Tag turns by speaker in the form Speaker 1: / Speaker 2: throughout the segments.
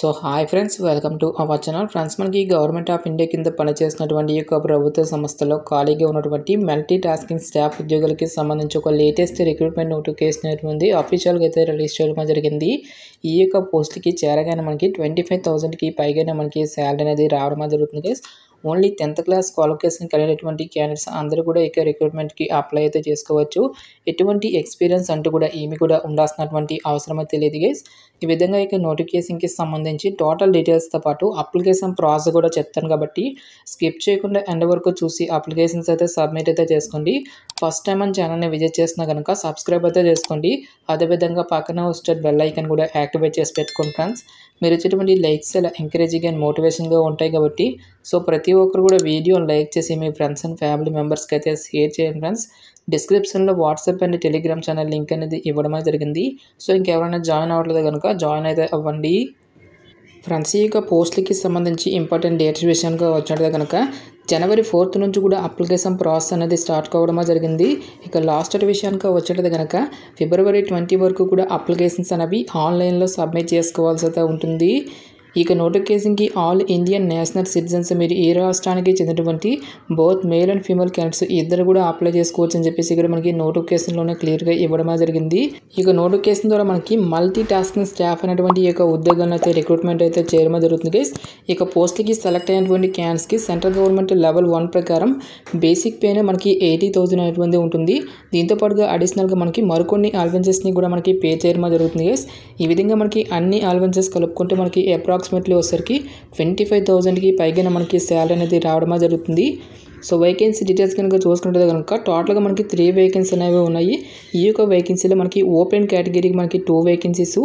Speaker 1: So hi friends, welcome to our channel. Friends, మనకి government of India కింద పనిచేస్తున్నటువంటి ఈ యొక్క ప్రభుత్వ సంస్థలో ఖాళీగా ఉన్నటువంటి మల్టీ టాస్కింగ్ స్టాఫ్ ఉద్యోగులకి సంబంధించి ఒక లేటెస్ట్ రిక్రూట్మెంట్ నోటిఫికేషన్ అనేది అఫీషియల్గా అయితే రిలీజ్ చేయడం జరిగింది. ఈ యొక్క పోస్ట్కి చేరగానే మనకి 25,000కి పైగానే మనకి శాలరీ అనేది రావడం జరుగుతుంది guys. Only 10th class qualification కలిగినటువంటి క్యాండిడేట్స్ అందరూ కూడా ఇక రిక్రూట్మెంట్కి అప్లై అయితే చేసుకోవచ్చు. ఎటువంటి ఎక్స్పీరియన్స్ అంటూ కూడా ఏమి కూడా ఉండాల్సినటువంటి అవసరం అయితే లేదు గైస్. ఈ విధంగా ఇక నోటిఫికేషన్కి సంబంధించి టోటల్ డీటెయిల్స్తో పాటు అప్లికేషన్ ప్రాసెస్ కూడా చెప్తాను కాబట్టి స్కిప్ చేయకుండా ఎండ్ వరకు చూసి అప్లికేషన్స్ అయితే సబ్మిట్ అయితే చేసుకోండి. ఫస్ట్ టైం మన ఛానల్ని విజిట్ చేసినా కనుక సబ్స్క్రైబ్ అయితే చేసుకోండి. అదేవిధంగా పక్కన వచ్చే బెల్ ఐకాన్ కూడా యాక్టివేట్ చేసి పెట్టుకోండి ఫ్రెండ్స్. మీరు వచ్చేటువంటి లైక్స్ ఇలా ఎంకరేజింగ్ అండ్ మోటివేషన్గా ఉంటాయి కాబట్టి సో ప్రతి ఒక్కరు కూడా వీడియోని లైక్ చేసి మీ ఫ్రెండ్స్ అండ్ ఫ్యామిలీ మెంబర్స్కి అయితే షేర్ చేయండి ఫ్రెండ్స్. డిస్క్రిప్షన్లో WhatsApp and Telegram channel link అనేది ఇవ్వడం జరిగింది. సో ఇంకెవరైనా జాయిన్ అవ్వట్లేదు కనుక జాయిన్ అయితే అవ్వండి ఫ్రెండ్స్. ఈ యొక్క పోస్టులకి సంబంధించి ఇంపార్టెంట్ డేట్స్ విషయానికి వచ్చినట్టు కనుక January 4th నుంచి కూడా అప్లికేషన్ ప్రాసెస్ అనేది స్టార్ట్ కావడం జరిగింది. ఇక లాస్ట్ విషయానికి వచ్చేటది కనుక February 20 వరకు కూడా అప్లికేషన్స్ అనేవి ఆన్లైన్లో సబ్మిట్ చేసుకోవాల్సి అయితే ఉంటుంది. ఇక నోటిఫికేషన్కి ఆల్ ఇండియన్ నేషనల్ సిటిజన్స్ మీరు ఏ రాష్ట్రానికి చెందినటువంటి both male and female candidates ఇద్దరు కూడా అప్లై చేసుకోవచ్చు అని చెప్పేసి ఇక్కడ మనకి నోటిఫికేషన్లోనే క్లియర్గా ఇవ్వడం జరిగింది. ఇక నోటిఫికేషన్ ద్వారా మనకి మల్టీ టాస్కింగ్ స్టాఫ్ అనేటువంటి ఈ యొక్క ఉద్యోగాలను అయితే రిక్రూట్మెంట్ అయితే చేయడం జరుగుతుంది గైస్. ఇక పోస్ట్కి సెలెక్ట్ అయినటువంటి క్యాండిడేట్స్కి సెంట్రల్ గవర్నమెంట్ లెవెల్ 1 ప్రకారం బేసిక్ పేనే మనకి 80,000 అనేటువంటి ఉంటుంది. దీంతోపాటుగా అడిషనల్గా మనకి మరికొన్ని అలవెన్సెస్ని కూడా మనకి పే చేయడం జరుగుతుంది గైస్. ఈ విధంగా మనకి అన్ని అలవెన్సెస్ కలుపుకుంటే మనకి అప్రాక్సిమేట్లీ వచ్చేసరికి 25,000కి పైగా మనకి శాలరీ అనేది రావడం జరుగుతుంది. సో వేకెన్సీ డీటెయిల్స్ కనుక చూసుకుంటే కనుక టోటల్గా మనకి 3 వేకెన్సీ అనేవి ఉన్నాయి. ఈ యొక్క వేకెన్సీలో మనకి ఓపెన్ కేటగిరీకి మనకి 2 వేకెన్సీస్,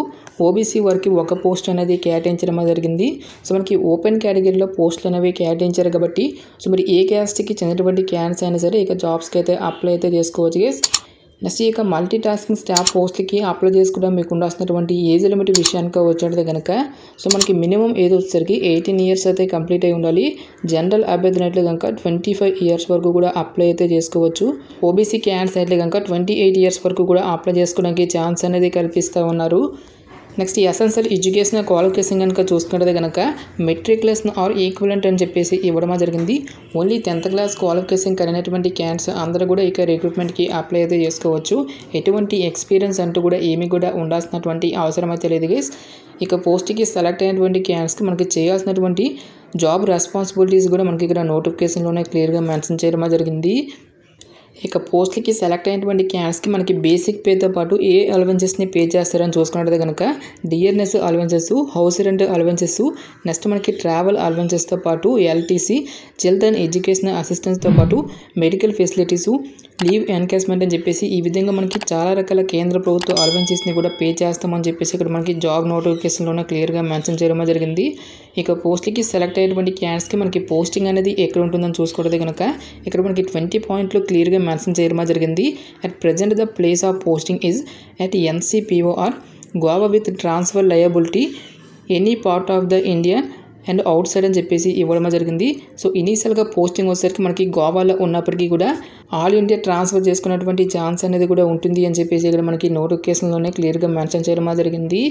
Speaker 1: ఓబీసీ వారికి 1 పోస్ట్ అనేది కేటాయించడం జరిగింది. సో మనకి ఓపెన్ కేటగిరీలో పోస్టులు అనేవి కేటాయించారు కాబట్టి సో మరి ఏ క్యాస్ట్కి చెందినటువంటి క్యాండిడేట్స్ అయినా సరే ఇక జాబ్స్కి అయితే అప్లై అయితే చేసుకోవచ్చు గైస్. నెక్స్ట్ ఇక మల్టీ టాస్కింగ్ స్టాఫ్ పోస్ట్లకి అప్లై చేసుకోవడం మీకు ఉండాల్సినటువంటి ఏజ్ లిమిట్ విషయానికి వచ్చేది కనుక సో మనకి మినిమం ఏజ్ వచ్చేసరికి 18 ఇయర్స్ అయితే కంప్లీట్ అయి ఉండాలి. జనరల్ అభ్యర్థి అయితే కనుక 25 ఇయర్స్ వరకు కూడా అప్లై అయితే చేసుకోవచ్చు. ఓబీసీ క్యాండిడేట్స్ అయితే కనుక 28 ఇయర్స్ వరకు కూడా అప్లై చేసుకోవడానికి ఛాన్స్ అనేది కల్పిస్తూ ఉన్నారు. నెక్స్ట్ ఎసెన్షియల్ ఎడ్యుకేషనల్ క్వాలిఫికేషన్ కనుక చూసుకుంటే కనుక మెట్రికులేషన్ ఆర్ ఈక్వలెంట్ అని చెప్పేసి ఇవ్వడం జరిగింది. ఓన్లీ 10th క్లాస్ క్వాలిఫికేషన్ కలిగినటువంటి క్యాండిడేట్స్ అందరూ కూడా ఇక రిక్రూట్మెంట్కి అప్లై అయితే చేసుకోవచ్చు. ఎటువంటి ఎక్స్పీరియన్స్ అంటూ కూడా ఏమీ కూడా ఉండాల్సినటువంటి అవసరం అయితే లేదు గైస్. ఇక పోస్ట్కి సెలెక్ట్ అయినటువంటి క్యాండిడేట్స్కి మనకి చేయాల్సినటువంటి జాబ్ రెస్పాన్సిబిలిటీస్ కూడా మనకి ఇక్కడ నోటిఫికేషన్లోనే క్లియర్గా మెన్షన్ చేయడం జరిగింది. ఇక పోస్ట్లకి సెలెక్ట్ అయినటువంటి క్యాండిడేట్స్కి మనకి బేసిక్ పేతో పాటు ఏ అలవెన్సెస్ని పే చేస్తారని చూసుకున్నట్టు కనుక dearness allowances, house rent allowances, next మనకి ట్రావెల్ అలవెన్సెస్తో పాటు ఎల్టీసీ, హెల్త్ అండ్ ఎడ్యుకేషన్ అసిస్టెన్స్తో పాటు మెడికల్ ఫెసిలిటీసు, లీవ్ ఎన్కేస్మెంట్ అని చెప్పేసి ఈ విధంగా మనకి చాలా రకాల కేంద్ర ప్రభుత్వ అలవెన్సెస్ని కూడా పే చేస్తామని చెప్పేసి ఇక్కడ మనకి జాబ్ నోటిఫికేషన్లోనే క్లియర్గా మెన్షన్ చేయడం జరిగింది. ఇక పోస్ట్కి సెలెక్ట్ అయినటువంటి క్యాండిడేట్స్కి మనకి పోస్టింగ్ అనేది ఎక్కడ ఉంటుందని చూసుకుంటే కనుక ఇక్కడ మనకి 20 పాయింట్లు క్లియర్గా మెన్షన్ చేయడం జరిగింది. At present the place of posting is at NCPOR Goa with transfer liability any part of the India and out side అని చెప్పేసి ఇవ్వడం జరిగింది. సో ఇనీషియల్గా పోస్టింగ్ వచ్చేసరికి మనకి గోవాలో ఉన్నప్పటికీ కూడా ఆల్ ఇండియా ట్రాన్స్ఫర్ చేసుకున్నటువంటి ఛాన్స్ అనేది కూడా ఉంటుంది అని చెప్పేసి ఇక్కడ మనకి నోటిఫికేషన్లోనే క్లియర్గా మెన్షన్ చేయడం జరిగింది.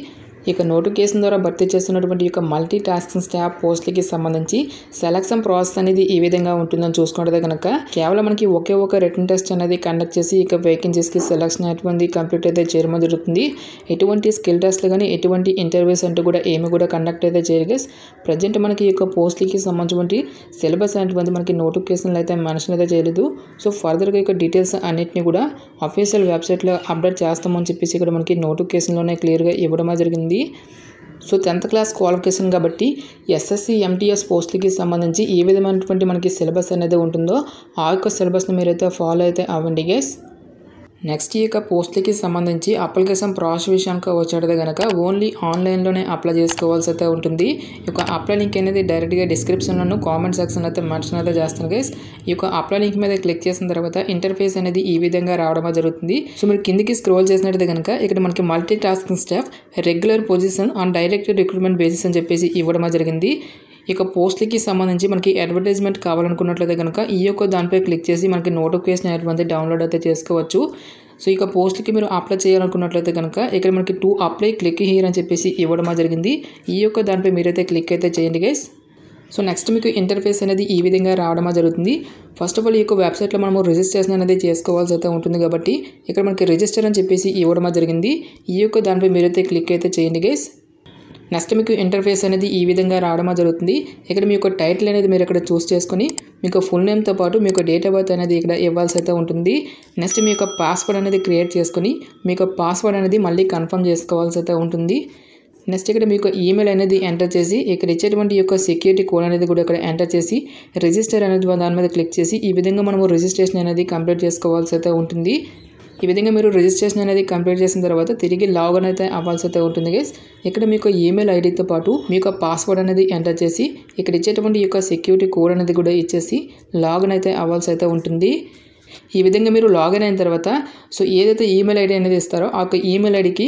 Speaker 1: ఇక నోటిఫికేషన్ ద్వారా భర్తీ చేస్తున్నటువంటి యొక్క మల్టీ టాస్కింగ్ స్టాఫ్ పోస్టులకి సంబంధించి సెలక్షన్ ప్రాసెస్ అనేది ఈ విధంగా ఉంటుందని చూసుకుంటే కనుక కేవలం మనకి ఒకే ఒక రిటన్ టెస్ట్ అనేది కండక్ట్ చేసి ఇక వేకెన్సీస్కి సెలక్షన్ అనేటువంటి కంప్లీట్ అయితే చేయడం జరుగుతుంది. ఎటువంటి స్కిల్ టెస్ట్లు కానీ ఎటువంటి ఇంటర్వ్యూస్ అంటూ కూడా ఏమి కూడా కండక్ట్ అయితే చేయరు. ప్రజెంట్ మనకి ఈ యొక్క పోస్టులకి సంబంధించి సిలబస్ అనేటువంటి మనకి నోటిఫికేషన్లు అయితే మెన్షన్ అయితే చేయలేదు. సో ఫర్దర్గా యొక్క డీటెయిల్స్ అన్నింటినీ కూడా అఫీషియల్ వెబ్సైట్లో అప్డేట్ చేస్తామని చెప్పేసి ఇక్కడ మనకి నోటిఫికేషన్లోనే క్లియర్గా ఇవ్వడం జరిగింది. సో 10th క్లాస్ క్వాలిఫికేషన్ కాబట్టి SSC MTS పోస్టులకి సంబంధించి ఏ విధమైనటువంటి మనకి సిలబస్ అనేది ఉంటుందో ఆ యొక్క సిలబస్ని మీరైతే ఫాలో అయితే అవ్వండి గైస్. నెక్స్ట్ ఈ యొక్క పోస్టులకి సంబంధించి అప్లికేషన్ ప్రాసెస్ విషయానికి వచ్చేటది కనుక ఓన్లీ ఆన్లైన్లోనే అప్లై చేసుకోవాల్సి అయితే ఉంటుంది. ఈ యొక్క అప్లై లింక్ అనేది డైరెక్ట్గా డిస్క్రిప్షన్లోనూ కామెంట్ సెక్షన్ అయితే మెన్షన్ అయితే చేస్తాను గైస్. ఈ యొక్క అప్లై లింక్ మీద క్లిక్ చేసిన తర్వాత ఇంటర్ఫేస్ అనేది ఈ విధంగా రావడం జరుగుతుంది. సో మీరు కిందికి స్క్రోల్ చేసినట్టయితే కనుక ఇక్కడ మనకి multi tasking staff regular position on direct recruitment basis అని చెప్పేసి ఇవ్వడం జరిగింది. ఇక పోస్ట్లకి సంబంధించి మనకి అడ్వర్టైజ్మెంట్ కావాలనుకున్నట్లయితే కనుక ఈ యొక్క దానిపై క్లిక్ చేసి మనకి నోటిఫికేషన్ అనేటువంటి డౌన్లోడ్ అయితే చేసుకోవచ్చు. సో ఇక పోస్ట్కి మీరు అప్లై చేయాలనుకున్నట్లయితే కనుక ఇక్కడ మనకి టు అప్లై క్లిక్ హియర్ అని చెప్పేసి ఇవ్వడం జరిగింది. ఈ యొక్క దానిపై మీరైతే క్లిక్ అయితే చేయండి గైస్. సో నెక్స్ట్ మీకు ఇంటర్ఫేస్ అనేది ఈ విధంగా రావడం జరుగుతుంది. ఫస్ట్ ఆఫ్ ఆల్ ఈ యొక్క వెబ్సైట్లో మనము రిజిస్ట్రేషన్ అనేది చేసుకోవాల్సి అయితే ఉంటుంది కాబట్టి ఇక్కడ మనకి రిజిస్టర్ అని చెప్పేసి ఇవ్వడం జరిగింది. ఈ యొక్క దానిపై మీరైతే క్లిక్ అయితే చేయండి గైస్. నెక్స్ట్ మీకు ఇంటర్ఫేస్ అనేది ఈ విధంగా రావడం జరుగుతుంది. ఇక్కడ మీ యొక్క టైటిల్ అనేది మీరు ఇక్కడ చూస్ చేసుకొని మీకు ఫుల్ నేమ్తో పాటు మీ యొక్క డేట్ ఆఫ్ బర్త్ అనేది ఇక్కడ ఇవ్వాల్సి అయితే ఉంటుంది. నెక్స్ట్ మీ యొక్క పాస్వర్డ్ అనేది క్రియేట్ చేసుకొని మీ యొక్క పాస్వర్డ్ అనేది మళ్ళీ కన్ఫర్మ్ చేసుకోవాల్సి అయితే ఉంటుంది. నెక్స్ట్ ఇక్కడ మీకు ఈమెయిల్ అనేది ఎంటర్ చేసి ఇక్కడ ఇచ్చేటువంటి యొక్క సెక్యూరిటీ కోడ్ అనేది కూడా ఇక్కడ ఎంటర్ చేసి రిజిస్టర్ అనేది దాని మీద క్లిక్ చేసి ఈ విధంగా మనము రిజిస్ట్రేషన్ అనేది కంప్లీట్ చేసుకోవాల్సి అయితే ఉంటుంది. ఈ విధంగా మీరు రిజిస్ట్రేషన్ అనేది కంప్లీట్ చేసిన తర్వాత తిరిగి లాగిన్ అయితే అవ్వాల్సి అయితే ఉంటుంది గైస్. ఇక్కడ మీకు ఈమెయిల్ ఐడితో పాటు మీ యొక్క పాస్వర్డ్ అనేది ఎంటర్ చేసి ఇక్కడ ఇచ్చేటువంటి యొక్క సెక్యూరిటీ కోడ్ అనేది కూడా ఇచ్చేసి లాగిన్ అయితే అవ్వాల్సి అయితే ఉంటుంది. ఈ విధంగా మీరు లాగిన్ అయిన తర్వాత సో ఏదైతే ఈమెయిల్ ఐడి అనేది ఇస్తారో ఆ యొక్క ఈమెయిల్ ఐడికి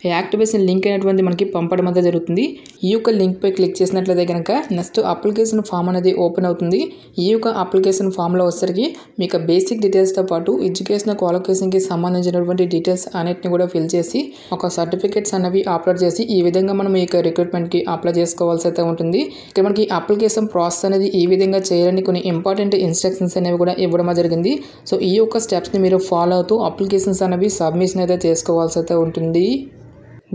Speaker 1: యాక్టివేషన్ లింక్ అనేటువంటి మనకి పంపడం అయితే జరుగుతుంది. ఈ యొక్క లింక్పై క్లిక్ చేసినట్లయితే కనుక నెక్స్ట్ అప్లికేషన్ ఫామ్ అనేది ఓపెన్ అవుతుంది. ఈ యొక్క అప్లికేషన్ ఫామ్లో వచ్చేసరికి మీకు బేసిక్ డీటెయిల్స్తో పాటు ఎడ్యుకేషనల్ క్వాలిఫికేషన్కి సంబంధించినటువంటి డీటెయిల్స్ అన్నిటిని కూడా ఫిల్ చేసి ఒక సర్టిఫికేట్స్ అనేవి అప్లోడ్ చేసి ఈ విధంగా మనం ఈ యొక్క రిక్రూట్మెంట్కి అప్లై చేసుకోవాల్సి అయితే ఉంటుంది. ఇక్కడ మనకి అప్లికేషన్ ప్రాసెస్ అనేది ఈ విధంగా చేయాలని కొన్ని ఇంపార్టెంట్ ఇన్స్ట్రక్షన్స్ అనేవి కూడా ఇవ్వడం జరిగింది. సో ఈ యొక్క స్టెప్స్ని మీరు ఫాలో అవుతూ అప్లికేషన్స్ అనేవి సబ్మిషన్ అయితే చేసుకోవాల్సి అయితే ఉంటుంది.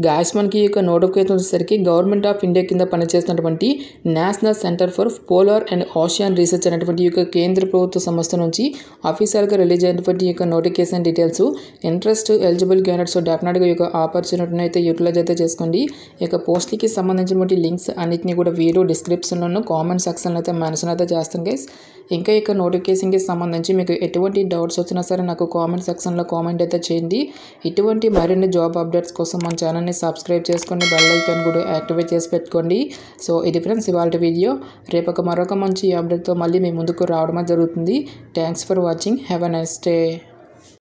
Speaker 1: గాయస్ మనకి ఈ యొక్క నోటిఫికేషన్ వచ్చేసరికి గవర్నమెంట్ ఆఫ్ ఇండియా కింద పనిచేస్తున్నటువంటి national centre for polar and ocean research అనేటువంటి ఈ యొక్క కేంద్ర ప్రభుత్వ సంస్థ నుంచి అఫీషియల్గా రిలీజ్ అయినటువంటి ఈ యొక్క notification details interest eligible candidates డెఫినెట్గా ఈ యొక్క ఆపర్చునిటీని అయితే యూటిలైజ్ అయితే చేసుకోండి. ఈ యొక్క పోస్ట్కి సంబంధించినటువంటి లింక్స్ అన్నింటినీ కూడా వీడియో డిస్క్రిప్షన్లోనూ కామెంట్ సెక్షన్లో అయితే మెన్షన్ అయితే చేస్తాను గైస్. ఇంకా ఈ యొక్క నోటిఫికేషన్కి సంబంధించి మీకు ఎటువంటి డౌట్స్ వచ్చినా సరే నాకు కామెంట్ సెక్షన్లో కామెంట్ అయితే చేయండి. ఇటువంటి మరిన్ని జాబ్ అప్డేట్స్ కోసం మన ఛానల్ని సబ్స్క్రైబ్ చేసుకోండి, బెల్ ఐకాన్ కూడా యాక్టివేట్ చేసి పెట్టుకోండి. సో ఇది ఫ్రెండ్స్ ఇవాళ వీడియో. రేపు మరొక మంచి అప్డేట్తో మళ్ళీ మీ ముందుకు రావడం జరుగుతుంది. Thanks for watching. Have a nice day.